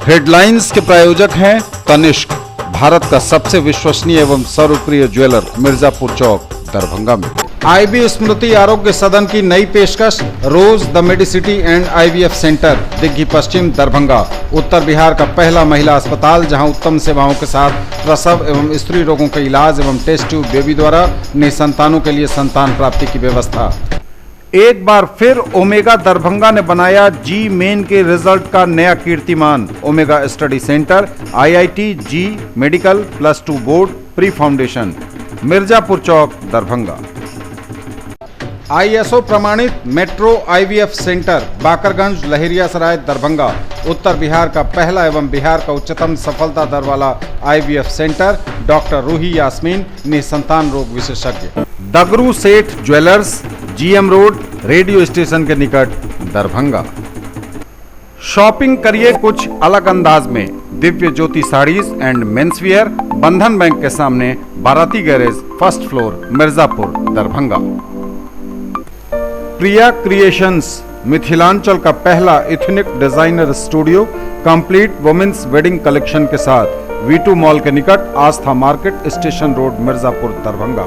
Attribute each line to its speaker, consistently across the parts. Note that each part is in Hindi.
Speaker 1: हेडलाइंस के प्रायोजक हैं तनिष्क, भारत का सबसे विश्वसनीय एवं सर्वप्रिय ज्वेलर, मिर्जापुर चौक, दरभंगा में। आईबी स्मृति आरोग्य सदन की नई पेशकश, Rose the Medicity and IVF centre, Digghi Paschim, Darbhanga. उत्तर बिहार का पहला महिला अस्पताल जहां उत्तम सेवाओं के साथ प्रसव एवं स्त्री रोगों के इलाज एवं टेस्ट ट्यूब बेबी द्वारा निसंतानों के लिए संतान प्राप्ति की व्यवस्था। एक बार फिर ओमेगा दरभंगा ने बनाया जी मेन के रिजल्ट का नया कीर्तिमान। Omega study centre, IIT, JEE medical, +2 board, pre foundation, Mirzapur Chowk, Darbhanga. ISO प्रमाणित metro IVF centre, Bakarganj, Laheriasarai, Darbhanga. उत्तर बिहार का पहला एवं बिहार का उच्चतम सफलता दर वाला IVF centre. Doctor Ruhi Yasmin, निसंतान रोग विशेषज्ञ। Dagru Seth jewellers, GM road, radio station के निकट, दरभंगा। शॉपिंग करिए कुछ अलग अंदाज में। दिव्य ज्योति साड़ीज एंड मेंसवियर, बंधन बैंक के सामने, Barati garage, first floor, Mirzapur, Darbhanga. Priya creations, Mithilanchal का पहला ethnic designer studio, complete women's wedding collection के साथ, V2 मॉल के निकट, Aastha market, station road, Mirzapur, Darbhanga.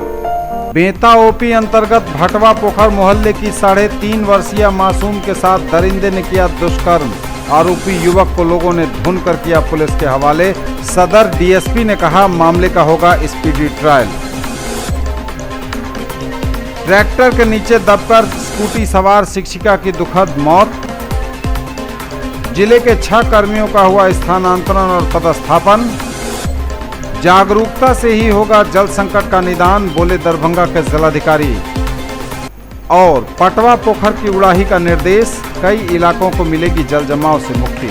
Speaker 1: Beta OP अंतर्गत भटवा पोखर मोहल्ले की 3.5 वर्षीय मासूम के साथ दरिंदे ने किया दुष्कर्म। आरोपी युवक को लोगों ने ढूंढ कर किया पुलिस के हवाले। सदर डीएसपी ने कहा मामले का होगा स्पीडी ट्रायल। ट्रैक्टर के नीचे दबकर स्कूटी सवार शिक्षिका की दुखद मौत। जिले के 6 कर्मियों का हुआ स्थानांतरण और पदस्थापन। जागरूकता से ही होगा जल संकट का निदान, बोले दरभंगा के जिलाधिकारी। और पटवा पोखर की उड़ाही का निर्देश, कई इलाकों को मिलेगी जल जमाव से मुक्ति।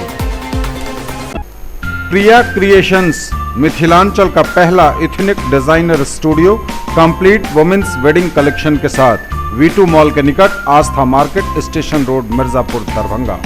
Speaker 1: प्रिया क्रिएशंस, मिथिलांचल का पहला ethnic designer studio, complete women's wedding collection के साथ, V2 मॉल के निकट, Aastha market, station road, Mirzapur, Darbhanga.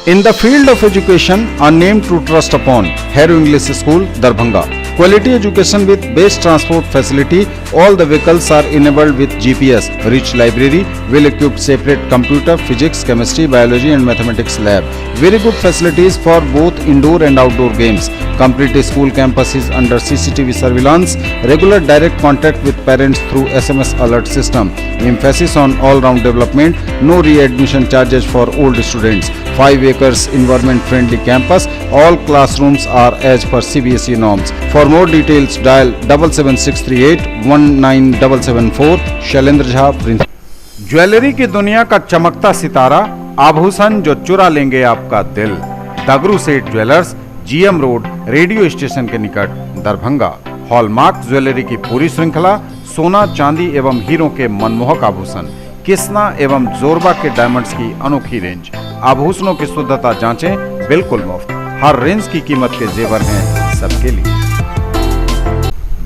Speaker 1: In the field of education, a name to trust upon, Harrow English School, Darbhanga. Quality education with best transport facility. All the vehicles are enabled with GPS. Rich library, well-equipped separate computer, physics, chemistry, biology and mathematics lab. Very good facilities for both indoor and outdoor games. Complete school campus is under CCTV surveillance. Regular direct contact with parents through SMS alert system. Emphasis on all-round development. No re-admission charges for old students. 5 acres environment-friendly campus. All classrooms are as per CBSE norms. For more details, dial 77638 19774. Shailendra Jha, principal. Jewellery की दुनिया का चमकता सितारा, आभूषण जो चुरा लेंगे आपका दिल। दगरू Seth jewellers, GM road, radio station के निकट, दरभंगा। हॉलमार्क ज्वेलरी की पूरी श्रृंखला, सोना, चांदी एवं हीरों के मनमोहक आभूषण, किस्ना एवं जोरबा के डायमंड्स की अनोखी रेंज। आभूषणों की शुद्धता जांचें, बिल्कुल मुफ्त। हर रेंज की कीमत के जेवर हैं सबके लिए।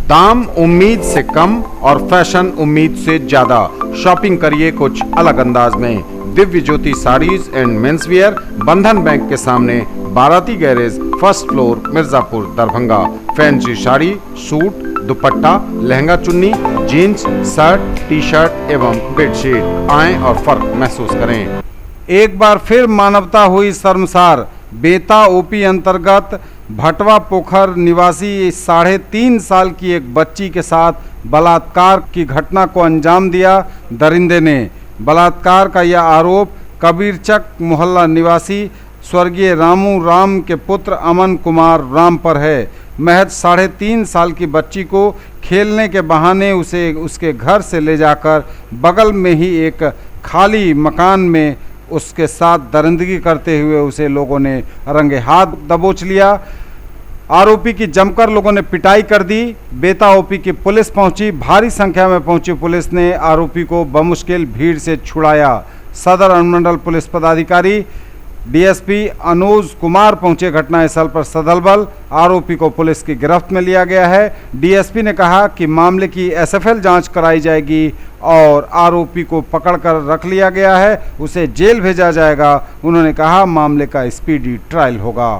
Speaker 1: दाम उम्मीद से कम और फैशन उम्मीद से ज्यादा। शॉपिंग करिए कुछ अलग अंदाज में। दिव्य ज्योति साड़ीज एंड मेंसवियर, बंधन बैंक के सामने, Barati garage, first floor, Mirzapur, Darbhanga. Fancy sari, suit, दुपट्टा, लहंगा चुन्नी, जीन्स, शर्ट, टी शर्ट एवं बेडशीट। आएं और फर्क महसूस करें। एक बार फिर मानवता हुई शर्मसार। बेता ओपी अंतर्गत भटवा पोखर निवासी 3.5 साल की एक बच्ची के साथ बलात्कार की घटना को अंजाम दिया दरिंदे ने। बलात्कार का यह आरोप कबीरचक मोहल्ला निवासी स्वर्गीय रामू राम के पुत्र अमन कुमार राम पर है। महज 3.5 साल की बच्ची को खेलने के बहाने उसे उसके घर से ले जाकर बगल में ही एक खाली मकान में उसके साथ दरिंदगी करते हुए उसे लोगों ने रंगे हाथ दबोच लिया। आरोपी की जमकर लोगों ने पिटाई कर दी। बेता ओपी की पुलिस पहुंची। भारी संख्या में पहुंची पुलिस ने आरोपी को बमुश्किल भीड़ से छुड़ाया। सदर अनुमंडल पुलिस पदाधिकारी डीएसपी अनुज कुमार पहुंचे घटनास्थल पर सदल बल। आरोपी को पुलिस की गिरफ्त में लिया गया है। डीएसपी ने कहा कि मामले की एसएफएल जांच कराई जाएगी और आरोपी को पकड़कर रख लिया गया है, उसे जेल भेजा जाएगा। उन्होंने कहा मामले का स्पीडी ट्रायल होगा।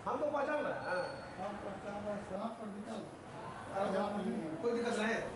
Speaker 2: हम तो पहचान रहे हैं, कोई दिक्कत नहीं है।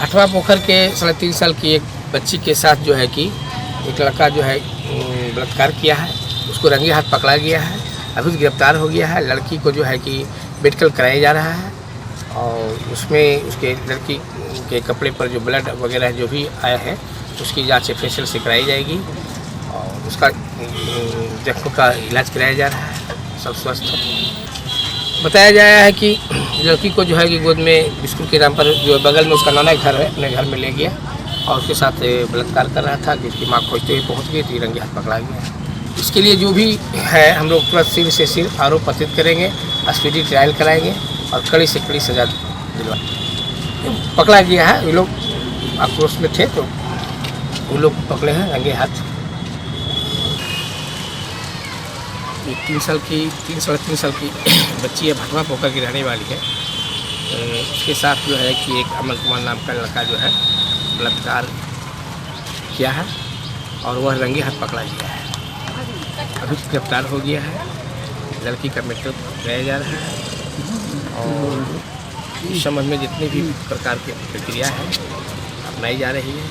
Speaker 3: अठवा पोखर के 3.5 साल की एक बच्ची के साथ जो है कि एक लड़का जो है बलात्कार किया है, उसको रंगे हाथ पकड़ा गया है। अभी गिरफ्तार हो गया है। लड़की को जो है कि मेडिकल कराया जा रहा है और उसमें उसके लड़की के कपड़े पर जो ब्लड वगैरह जो भी आया है उसकी जांच फेशियल से कराई जाएगी और उसका जख्म का इलाज कराया जा रहा है। सब स्वस्थ बताया गया है कि लड़की को जो है कि गोद में बिस्कुट के नाम पर जो बगल में उसका नाना घर है, अपने घर में ले गया और उसके साथ बलात्कार कर रहा था। जिसकी माँ खोजते हुए पहुँच गई तो रंगे हाथ पकड़ा गया। इसके लिए जो भी है हम लोग तुरंत सिर से सिर आरोप पतित करेंगे, स्पीडी ट्रायल कराएंगे और कड़ी से कड़ी सजा दिलवा। पकड़ा गया है, ये लोग आक्रोश में थे तो वो लोग पकड़े हैं रंगे हाथ। 3 साढ़े तीन साल की बच्ची है, भटवा पोखर की रहने वाली है। उसके साथ जो है कि एक अमन कुमार नाम का लड़का जो है बलात्कार किया है और वह रंगे हाथ पकड़ा गया है। अभी गिरफ्तार हो गया है। लड़की का मेडिकल कराया जा रहा है और इस संबंध में जितनी भी प्रकार की प्रक्रिया है अपनाई जा रही है।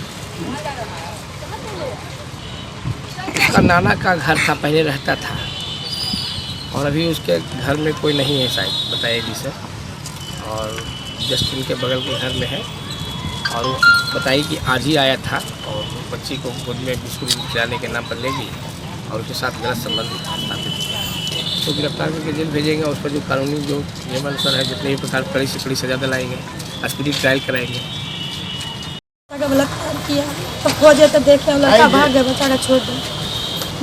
Speaker 3: उसका नाना का घर था, पहले रहता था और अभी उसके घर में कोई नहीं है शायद, बताया जी सर, और जस्ट इनके बगल के घर में है। और वो बताई कि आज ही आया था और बच्ची को गोद में बिस्कुट खिलाने के नाम पर ले गई और उसके साथ गलत संबंध स्थापित किया। तो गिरफ्तार करके जेल भेजेंगे और उस पर जो कानूनी जो नियमानुसार है जितने भी प्रकार कड़ी से कड़ी सजा दिलाएंगे, स्पीडी ट्रायल कराएंगे।
Speaker 4: बलात्कार किया तो खोजे तो देखे लड़का भाग गया, बेचारा छोड़ दे।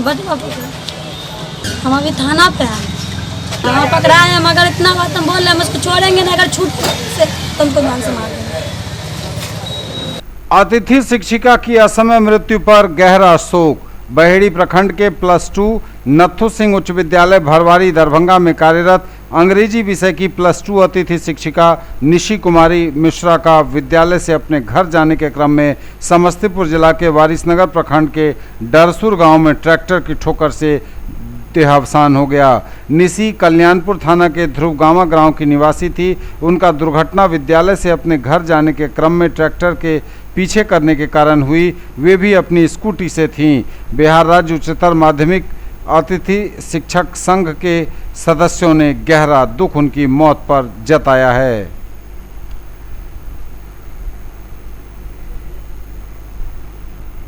Speaker 4: बटवा पकड़ा, हम अभी थाना पे हैं, वहाँ पकड़ाए हैं मगर इतना बात हम बोल रहे हैं उसको छोड़ेंगे नहीं, अगर छूट से तुमको मान से मार देंगे।
Speaker 1: अतिथि शिक्षिका की असमय मृत्यु पर गहरा शोक। बहेड़ी प्रखंड के +2 नथु सिंह उच्च विद्यालय भरवारी दरभंगा में कार्यरत अंग्रेजी विषय की +2 अतिथि शिक्षिका निशी कुमारी मिश्रा का विद्यालय से अपने घर जाने के क्रम में समस्तीपुर जिला के वारिसनगर प्रखंड के डरसुर गांव में ट्रैक्टर की ठोकर से देहावसान हो गया। निशी कल्याणपुर थाना के ध्रुवगामा गांव की निवासी थी। उनका दुर्घटना विद्यालय से अपने घर जाने के क्रम में ट्रैक्टर के पीछे करने के कारण हुई। वे भी अपनी स्कूटी से थीं। बिहार राज्य उच्चतर माध्यमिक अतिथि शिक्षक संघ के सदस्यों ने गहरा दुख उनकी मौत पर जताया है।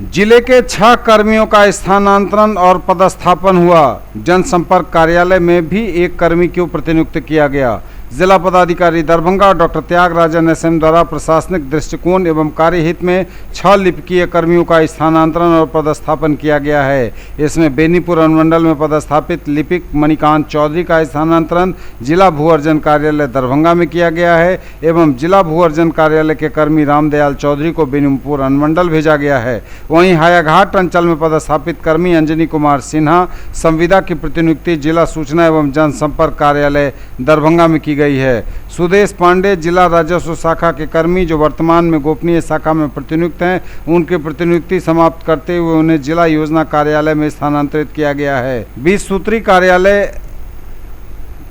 Speaker 1: जिले के 6 कर्मियों का स्थानांतरण और पदस्थापन हुआ। जनसंपर्क कार्यालय में भी एक कर्मी को प्रतिनियुक्त किया गया। जिला पदाधिकारी दरभंगा डॉक्टर त्यागराजन एसएम द्वारा प्रशासनिक दृष्टिकोण एवं कार्यहित में 6 लिपिकीय कर्मियों का स्थानांतरण और पदस्थापन किया गया है। इसमें बेनीपुर अनुमंडल में पदस्थापित लिपिक मणिकांत चौधरी का स्थानांतरण जिला भू अर्जन कार्यालय दरभंगा में किया गया है एवं जिला भू अर्जन कार्यालय के कर्मी रामदयाल चौधरी को बेनीपुर अनुमंडल भेजा गया है। वहीं हायाघाट अंचल में पदस्थापित कर्मी अंजनी कुमार सिन्हा संविदा की प्रतिनियुक्ति जिला सूचना एवं जनसंपर्क कार्यालय दरभंगा में की गई है। सुदेश पांडे जिला राजस्व शाखा के कर्मी जो वर्तमान में गोपनीय शाखा में प्रतिनियुक्त हैं, उनकी प्रतिनियुक्ति समाप्त करते हुए उन्हें जिला योजना कार्यालय में स्थानांतरित किया गया है। 20 सूत्री कार्यालय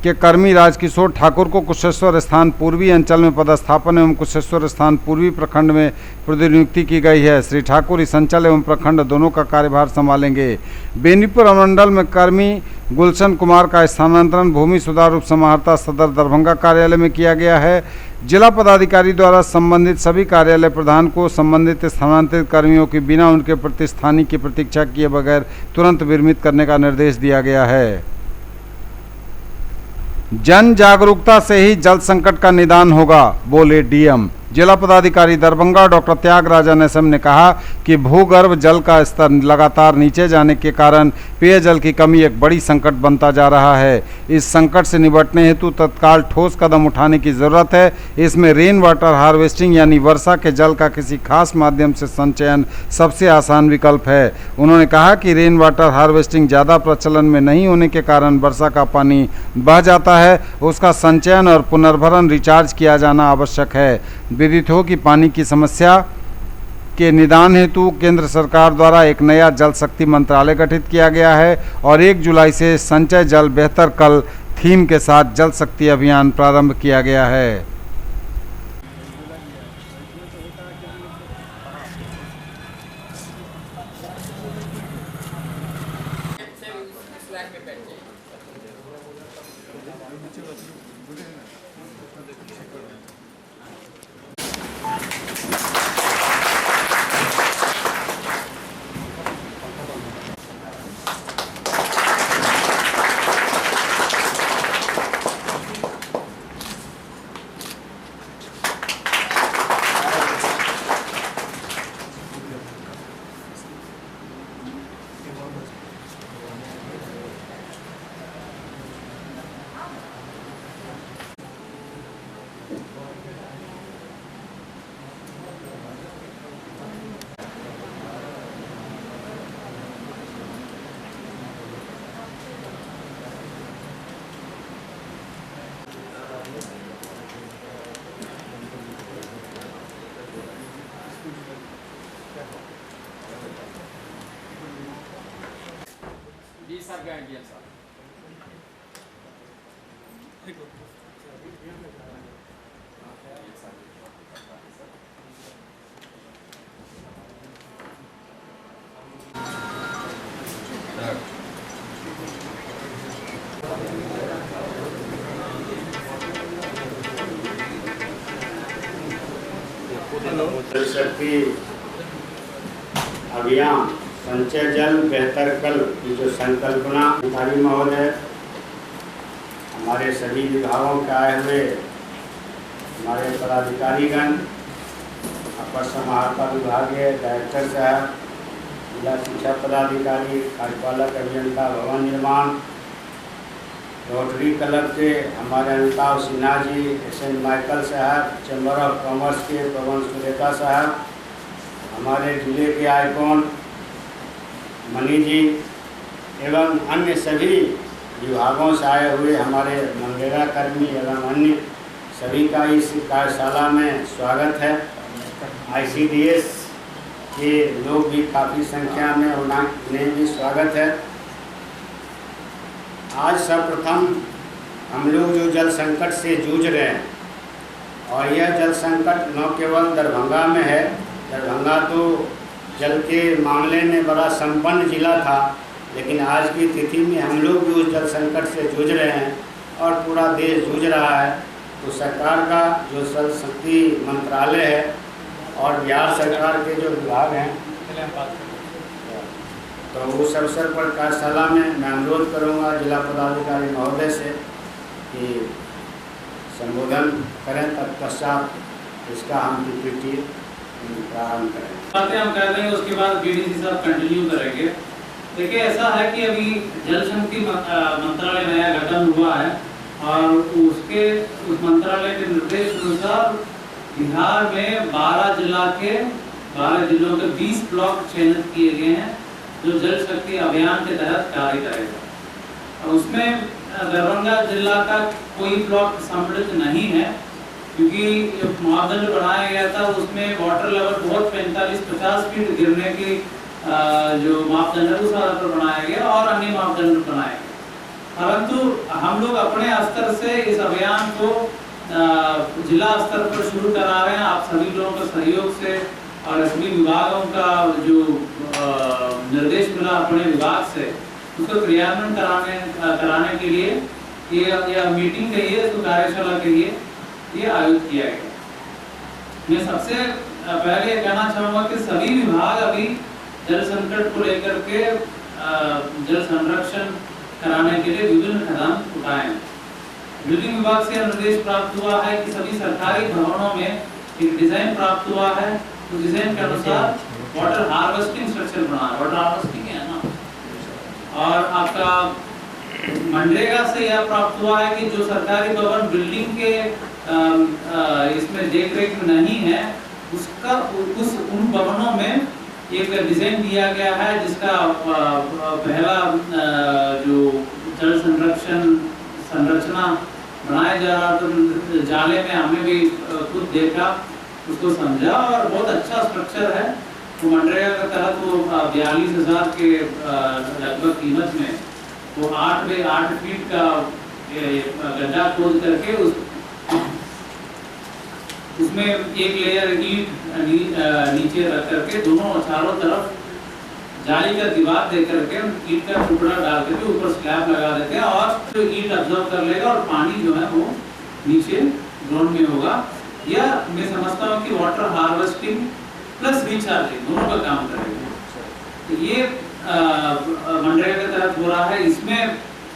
Speaker 1: के कर्मी राजकिशोर ठाकुर को कुशेश्वर स्थान पूर्वी अंचल में पदस्थापन एवं कुशेश्वर स्थान पूर्वी प्रखंड में प्रतिनियुक्ति की गई है। श्री ठाकुर इस अंचल एवं प्रखंड दोनों का कार्यभार संभालेंगे। बेनीपुर अनुमंडल में कर्मी गुलशन कुमार का स्थानांतरण भूमि सुधार उप समाहर्ता सदर दरभंगा कार्यालय में किया गया है। जिला पदाधिकारी द्वारा संबंधित सभी कार्यालय प्रधान को संबंधित स्थानांतरित कर्मियों की बिना उनके प्रतिस्थानी की प्रतीक्षा किए बगैर तुरंत विरमित करने का निर्देश दिया गया है। जन जागरूकता से ही जल संकट का निदान होगा, बोले डीएम। जिला पदाधिकारी दरभंगा डॉक्टर त्यागराजन एसएम ने कहा कि भूगर्भ जल का स्तर लगातार नीचे जाने के कारण पेयजल की कमी एक बड़ी संकट बनता जा रहा है। इस संकट से निपटने हेतु तत्काल ठोस कदम उठाने की जरूरत है। इसमें रेन वाटर हार्वेस्टिंग यानी वर्षा के जल का किसी खास माध्यम से संचयन सबसे आसान विकल्प है। उन्होंने कहा कि रेन वाटर हार्वेस्टिंग ज़्यादा प्रचलन में नहीं होने के कारण वर्षा का पानी बह जाता है, उसका संचयन और पुनर्भरण रिचार्ज किया जाना आवश्यक है। विदित हो कि पानी की समस्या के निदान हेतु केंद्र सरकार द्वारा एक नया जल शक्ति मंत्रालय गठित किया गया है और 1 जुलाई से संचय जल बेहतर कल थीम के साथ जल शक्ति अभियान प्रारंभ किया गया है।
Speaker 5: जल शक्ति अभियान संचय जल बेहतर कल की जो संकल्पना अधिकारी महोदय, हमारे सभी विभागों के आए हुए हमारे पदाधिकारीगण, अपर समाहर्ता विभागीय डायरेक्टर साहब, जिला शिक्षा पदाधिकारी, कार्यपालक अभियंता भवन निर्माण, रोटरी क्लब के हमारे अमिताभ सिन्हा जी, एसएन माइकल साहब, चैम्बर ऑफ कॉमर्स के पवन सुरेखा साहब, हमारे जिले के आइकॉन मनी जी एवं अन्य सभी विभागों से आए हुए हमारे मनरेगा कर्मी एवं अन्य सभी का इस कार्यशाला में स्वागत है। आईसीडीएस के लोग भी काफ़ी संख्या में, उन्हें भी स्वागत है। आज सर्वप्रथम हम लोग जो जल संकट से जूझ रहे हैं, और यह जल संकट न केवल दरभंगा में है, दरभंगा तो जल के मामले में बड़ा संपन्न जिला था, लेकिन आज की तिथि में हम लोग भी उस जल संकट से जूझ रहे हैं और पूरा देश जूझ रहा है। तो सरकार का जो जल शक्ति मंत्रालय है और बिहार सरकार के जो विभाग हैं
Speaker 6: हैं बात करें।
Speaker 5: तो उस अवसर पर कार्यशाला में मैं अनुरोध करूंगा जिला पदाधिकारी महोदय से कि संबोधन करें, तत्पश्चात इसका हम पीपीटी प्रारंभ करें।
Speaker 6: बातें हम कर रहे हैं, उसके बाद बीडीसी साहब कंटिन्यू करेंगे। देखिए, ऐसा है कि अभी जल शक्ति मंत्रालय नया गठन हुआ है और उस मंत्रालय के निर्देश अनुसार बिहार में 12 जिलों के 20 ब्लॉक चयनित किए गए हैं जो जल शक्ति अभियान के तहत कार्य करेगा। उसमें दरभंगा जिला का कोई ब्लॉक सम्मिलित नहीं है, क्योंकि मापदंड बनाया गया था उसमें वाटर लेवल बहुत 45-50 फीट गिरने की जो मापदंड है उस आधार पर बनाया गया और अन्य मापदंड बनाए गए। परंतु हम लोग अपने स्तर से इस अभियान को जिला स्तर पर शुरू करा रहे हैं। आप सभी लोगों के सहयोग से और सभी विभागों का जो निर्देश मिला अपने विभाग से, उसको क्रियान्वयन कराने के लिए यह मीटिंग कहिए, इसको कार्यशाला कहिए, ये आयोजित किया गया। मैं सबसे पहले कहना चाहूँगा कि सभी विभाग अभी जल संकट को लेकर के जल संरक्षण कराने के लिए विभिन्न कदम उठाए हैं। बिल्डिंग विभाग से निर्देश प्राप्त हुआ है कि सभी सरकारी भवनों में एक डिजाइन प्राप्त हुआ है, तो डिजाइन के अनुसार वाटर हार्वेस्टिंग स्ट्रक्चर बना, वाटर हार्वेस्टिंग है ना। और आपका मनरेगा से यह प्राप्त हुआ है कि जो सरकारी भवन बिल्डिंग के इसमें देखरेख में नहीं है, उन भवनों में एक डिजाइन दिया गया है जिसका पहला जो जल संरचना बनाया जा रहा, तो जाले में हमने भी खुद देखा, उसको समझा और बहुत अच्छा स्ट्रक्चर है। तो मनरेगा के तहत वो 42,000 के लगभग कीमत में वो 8 बाई 8 फीट का गड्ढा खोद करके उसमें एक लेयर ईंट नीचे रख करके दोनों चारों तरफ जाली का दीवार दे करके ईंट का टुकड़ा डाल करके ऊपर स्लैब लगा देते हैं और जो ईंट अब्जॉर्व कर लेगा और पानी जो है वो नीचे ग्राउंड में होगा। या मैं समझता हूँ कि वाटर हार्वेस्टिंग प्लस रिचार्जिंग दोनों का काम करेगा। तो ये मनरेगा के तहत हो रहा है। इसमें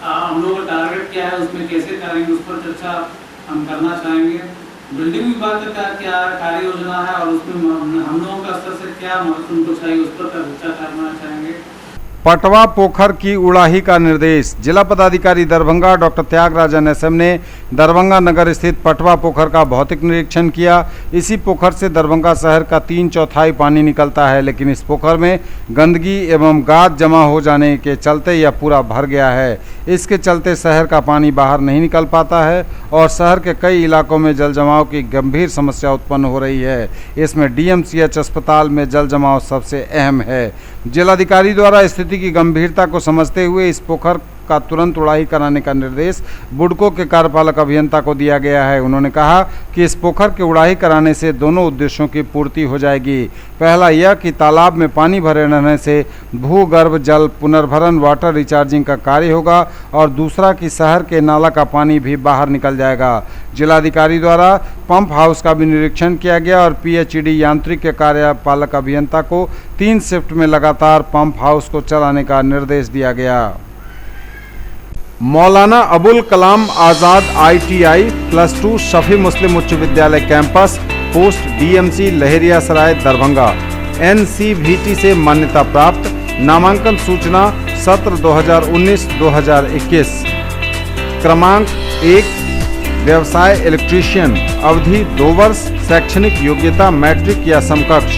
Speaker 6: हम लोगों का टारगेट क्या है, उसमें कैसे करेंगे, उस पर चर्चा हम करना चाहेंगे। बिल्डिंग विभाग का क्या कार्य योजना है और उसमें हम लोगों का स्तर से क्या महत्व उनको चाहिए, उस पर चर्चा करना चाहेंगे।
Speaker 1: पटवा पोखर की उड़ाही का निर्देश। जिला पदाधिकारी दरभंगा डॉक्टर त्यागराजन एसएम ने दरभंगा नगर स्थित पटवा पोखर का भौतिक निरीक्षण किया। इसी पोखर से दरभंगा शहर का 3/4 पानी निकलता है, लेकिन इस पोखर में गंदगी एवं गाद जमा हो जाने के चलते यह पूरा भर गया है। इसके चलते शहर का पानी बाहर नहीं निकल पाता है और शहर के कई इलाकों में जल जमाव की गंभीर समस्या उत्पन्न हो रही है। इसमें DMCH अस्पताल में जल जमाव सबसे अहम है। जिलाधिकारी द्वारा स्थिति की गंभीरता को समझते हुए इस पोखर का तुरंत उड़ाही कराने का निर्देश बुडको के कार्यपालक अभियंता को दिया गया है। उन्होंने कहा कि इस पोखर के उड़ाही कराने से दोनों उद्देश्यों की पूर्ति हो जाएगी। पहला यह कि तालाब में पानी भरे रहने से भूगर्भ जल पुनर्भरण वाटर रिचार्जिंग का कार्य होगा और दूसरा कि शहर के नाला का पानी भी बाहर निकल जाएगा। जिलाधिकारी द्वारा पंप हाउस का भी निरीक्षण किया गया और PHED यांत्रिक के कार्यपालक अभियंता को 3 शिफ्ट में लगातार पंप हाउस को चलाने का निर्देश दिया गया। मौलाना अबुल कलाम आज़ाद ITI +2 शफी मुस्लिम उच्च विद्यालय campus post DMC Laheriasarai Darbhanga NCVT से मान्यता प्राप्त। नामांकन सूचना सत्र 2019-2021। क्रमांक 1 व्यवसाय इलेक्ट्रीशियन, अवधि 2 वर्ष, शैक्षणिक योग्यता मैट्रिक या समकक्ष।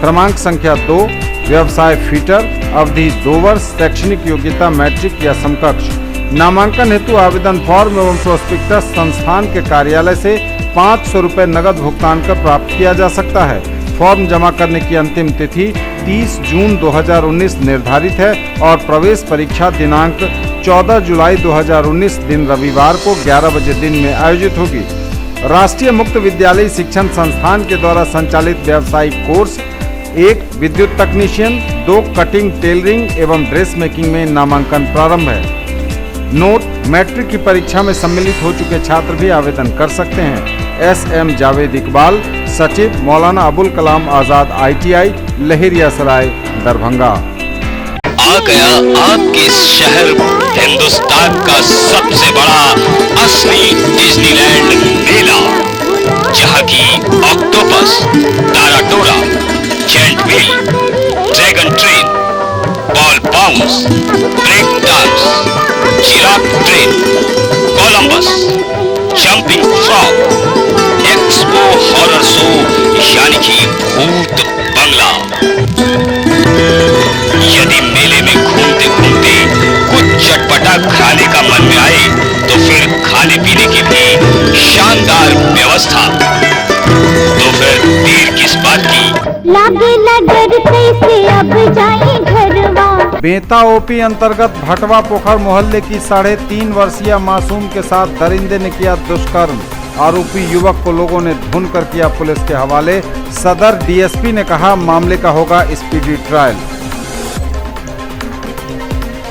Speaker 1: क्रमांक संख्या 2 व्यवसाय फिटर, अवधि 2 वर्ष, शैक्षणिक योग्यता मैट्रिक या समकक्ष। नामांकन हेतु आवेदन फॉर्म एवं प्रोस्पेक्टस संस्थान के कार्यालय से 500 रुपये नगद भुगतान कर प्राप्त किया जा सकता है। फॉर्म जमा करने की अंतिम तिथि 30 जून 2019 निर्धारित है और प्रवेश परीक्षा दिनांक 14 जुलाई 2019 दिन रविवार को 11 बजे दिन में आयोजित होगी। राष्ट्रीय मुक्त विद्यालय शिक्षण संस्थान के द्वारा संचालित व्यावसायिक कोर्स 1 विद्युत तकनीशियन, 2 कटिंग टेलरिंग एवं ड्रेस मेकिंग में नामांकन प्रारंभ है। नोट: मैट्रिक की परीक्षा में सम्मिलित हो चुके छात्र भी आवेदन कर सकते हैं। SM जावेद इकबाल, सचिव मौलाना अबुल कलाम आजाद ITI लहेरियासराय दरभंगा।
Speaker 7: आ गया आपके शहर हिंदुस्तान का सबसे बड़ा असली डिज्नीलैंड मेला, जहां की ऑक्टोपस, ताराटोरा, giant wheel, dragon train, ball bounce, break dance, giraffe train, Columbus, jumping frog, expo horror show यानी कि भूत बंगला। यदि मेले में घूमते घूमते कुछ चटपटा खाने का मन में आए तो फिर खाने पीने की भी शानदार व्यवस्था। तो फिर देर किस बात की,
Speaker 8: लागे डर कैसे अब जाए घरवा।
Speaker 1: बेंता ओपी अंतर्गत भटवा पोखर मोहल्ले की 3.5 वर्षीय मासूम के साथ दरिंदे ने किया दुष्कर्म। आरोपी युवक को लोगों ने ढूंढ कर किया पुलिस के हवाले। सदर DSP ने कहा मामले का होगा स्पीडी ट्रायल।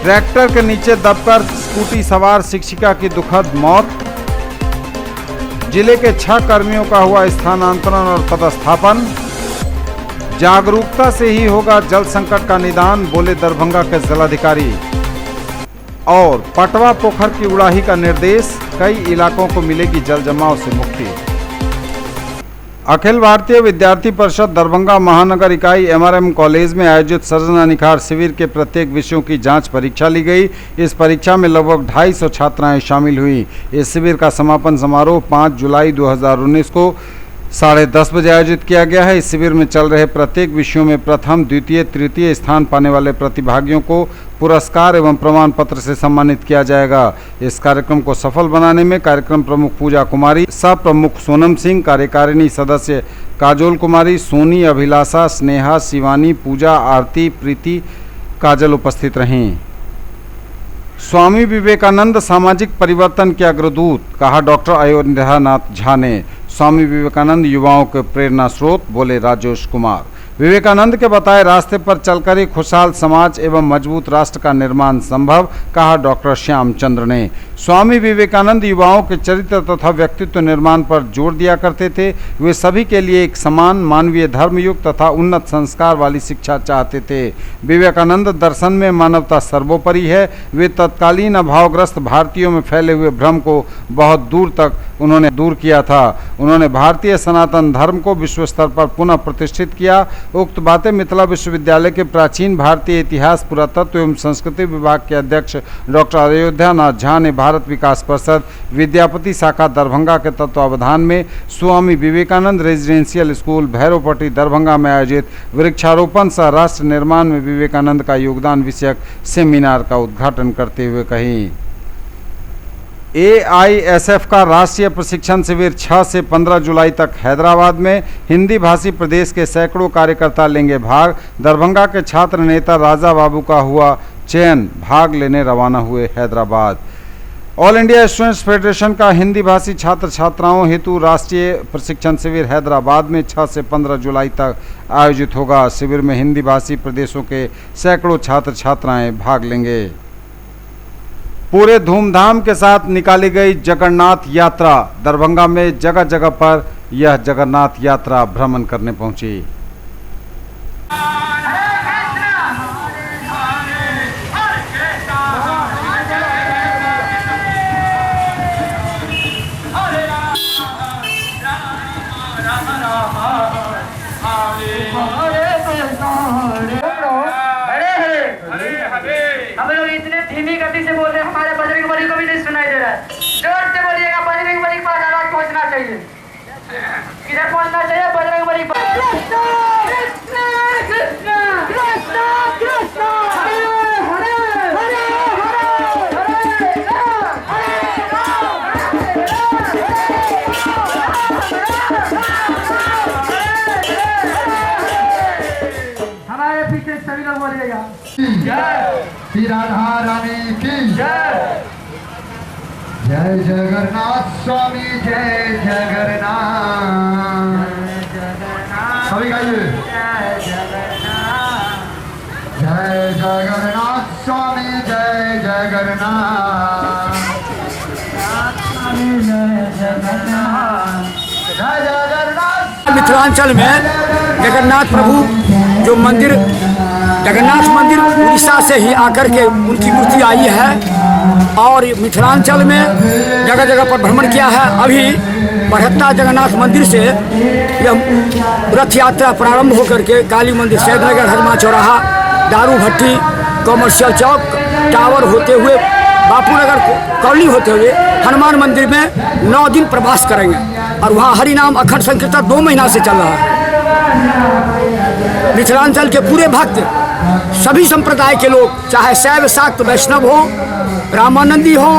Speaker 1: ट्रैक्टर के नीचे दबकर स्कूटी सवार शिक्षिका की दुखद मौत। जिले के 6 कर्मियों का हुआ स्थानांतरण और पदस्थापन। जागरूकता से ही होगा जल संकट का निदान, बोले दरभंगा के जिलाधिकारी। और पटवा पोखर की उड़ाही का निर्देश, कई इलाकों को मिलेगी जल जमाव से मुक्ति। अखिल भारतीय विद्यार्थी परिषद दरभंगा महानगर इकाई MRM कॉलेज में आयोजित सर्जना निखार शिविर के प्रत्येक विषयों की जांच परीक्षा ली गई। इस परीक्षा में लगभग 250 छात्राएं शामिल हुई। इस शिविर का समापन समारोह 5 जुलाई 2019 को 10:30 बजे आयोजित किया गया है। इस शिविर में चल रहे प्रत्येक विषयों में प्रथम, द्वितीय, तृतीय स्थान पाने वाले प्रतिभागियों को पुरस्कार एवं प्रमाण पत्र से सम्मानित किया जाएगा। इस कार्यक्रम को सफल बनाने में कार्यक्रम प्रमुख पूजा कुमारी, सह प्रमुख सोनम सिंह, कार्यकारिणी सदस्य काजोल कुमारी, सोनी, अभिलाषा, स्नेहा, शिवानी, पूजा, आरती, प्रीति, काजल उपस्थित रहीं। स्वामी विवेकानंद सामाजिक परिवर्तन के अग्रदूत, कहा डॉक्टर अयोध्या नाथ झा ने। स्वामी विवेकानंद युवाओं के प्रेरणा स्रोत, बोले राजेश कुमार। विवेकानंद के बताए रास्ते पर चलकर ही खुशहाल समाज एवं मजबूत राष्ट्र का निर्माण संभव, कहा डॉक्टर श्यामचंद्र ने। स्वामी विवेकानंद युवाओं के चरित्र तथा व्यक्तित्व निर्माण पर जोर दिया करते थे। वे सभी के लिए एक समान, मानवीय, धर्मयुक्त तथा उन्नत संस्कार वाली शिक्षा चाहते थे। विवेकानंद दर्शन में मानवता सर्वोपरि है। वे तत्कालीन अभावग्रस्त भारतीयों में फैले हुए भ्रम को बहुत दूर तक उन्होंने दूर किया था। उन्होंने भारतीय सनातन धर्म को विश्व स्तर पर पुनः प्रतिष्ठित किया। उक्त बातें मिथिला विश्वविद्यालय के प्राचीन भारतीय इतिहास, पुरातत्व एवं संस्कृति विभाग के अध्यक्ष डॉक्टर अयोध्या नाथ झा ने भारत विकास परिषद विद्यापति शाखा दरभंगा के तत्वावधान में स्वामी विवेकानंद रेजिडेंशियल स्कूल भैरवपट्टी दरभंगा में आयोजित वृक्षारोपण सह राष्ट्र निर्माण में विवेकानंद का योगदान विषयक सेमिनार का उद्घाटन करते हुए कही। AISF का राष्ट्रीय प्रशिक्षण शिविर 6 से 15 जुलाई तक हैदराबाद में। हिंदी भाषी प्रदेश के सैकड़ों कार्यकर्ता लेंगे भाग। दरभंगा के छात्र नेता राजा बाबू का हुआ चयन, भाग लेने रवाना हुए Hyderabad. All India students federation का हिंदी भाषी छात्र छात्राओं हेतु राष्ट्रीय प्रशिक्षण शिविर हैदराबाद में 6 से 15 जुलाई तक आयोजित होगा। शिविर में हिंदी भाषी प्रदेशों के सैकड़ों छात्र छात्राएं भाग लेंगे। पूरे धूमधाम के साथ निकाली गई जगन्नाथ यात्रा। दरभंगा में जगह जगह पर यह जगन्नाथ यात्रा भ्रमण करने पहुंची।
Speaker 9: हम लोग इतने धीमी गति से बोल रहे हैं, हमारे बजरंग बली को भी नहीं सुनाई दे रहा है। जोर से बोलिएगा, बजरंग बली के पास आवाज पहुंचना चाहिए। किधर पहुंचना चाहिए? बजरंग बली पर। हमारे पीछे सभी लोग बोलिएगा
Speaker 10: श्री राधा रानी की जय। जय जगन्नाथ स्वामी, जय जगन्नाथ। सभी गाइए जय जगन्नाथ स्वामी, जय जगन्नाथ।
Speaker 11: मिथिलांचल में जगन्नाथ प्रभु जो मंदिर, जगन्नाथ मंदिर उड़ीसा से ही आकर के उनकी मूर्ति आई है और मिथिलांचल में जगह जगह पर भ्रमण किया है। अभी बढ़त्ता जगन्नाथ मंदिर से यह रथ यात्रा प्रारंभ होकर के काली मंदिर, सैदनगर, हनुमान चौराहा, दारू भट्टी, कमर्शियल चौक, टावर होते हुए बापू नगर कॉलोनी होते हुए हनुमान मंदिर में 9 दिन प्रवास करेंगे और वहाँ हरि नाम अखंड संकीर्तन 2 महीना से चल रहा है। मिथिलांचल के पूरे भक्त, सभी संप्रदाय के लोग, चाहे शैव, शाक्त, वैष्णव हो, रामानंदी हो,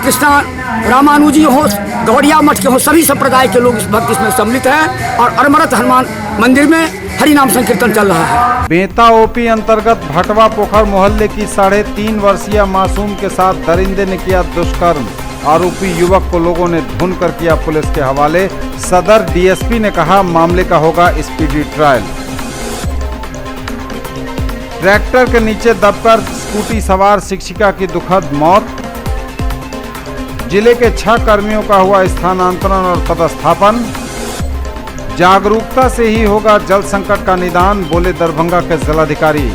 Speaker 11: कृष्णा रामानुजी हो, गौड़िया मठ के हो, सभी संप्रदाय के लोग इस भक्त इसमें सम्मिलित हैं और अनवरत हनुमान मंदिर में हरि नाम संकीर्तन चल रहा है।
Speaker 1: बेंता ओपी अंतर्गत भटवा पोखर मोहल्ले की 3.5 वर्षीय मासूम के साथ दरिंदे ने किया दुष्कर्म। आरोपी युवक को लोगों ने ढूंढ कर किया पुलिस के हवाले। सदर डीएसपी ने कहा मामले का होगा स्पीडी ट्रायल। ट्रैक्टर के नीचे दबकर स्कूटी सवार शिक्षिका की दुखद मौत। जिले के 6 कर्मियों का हुआ स्थानांतरण और पदस्थापन। जागरूकता से ही होगा जल संकट का निदान, बोले दरभंगा के जिलाधिकारी।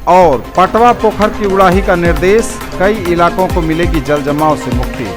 Speaker 1: और पटवा पोखर की उड़ाही का निर्देश, कई इलाकों को मिलेगी जल जमाव से मुक्ति।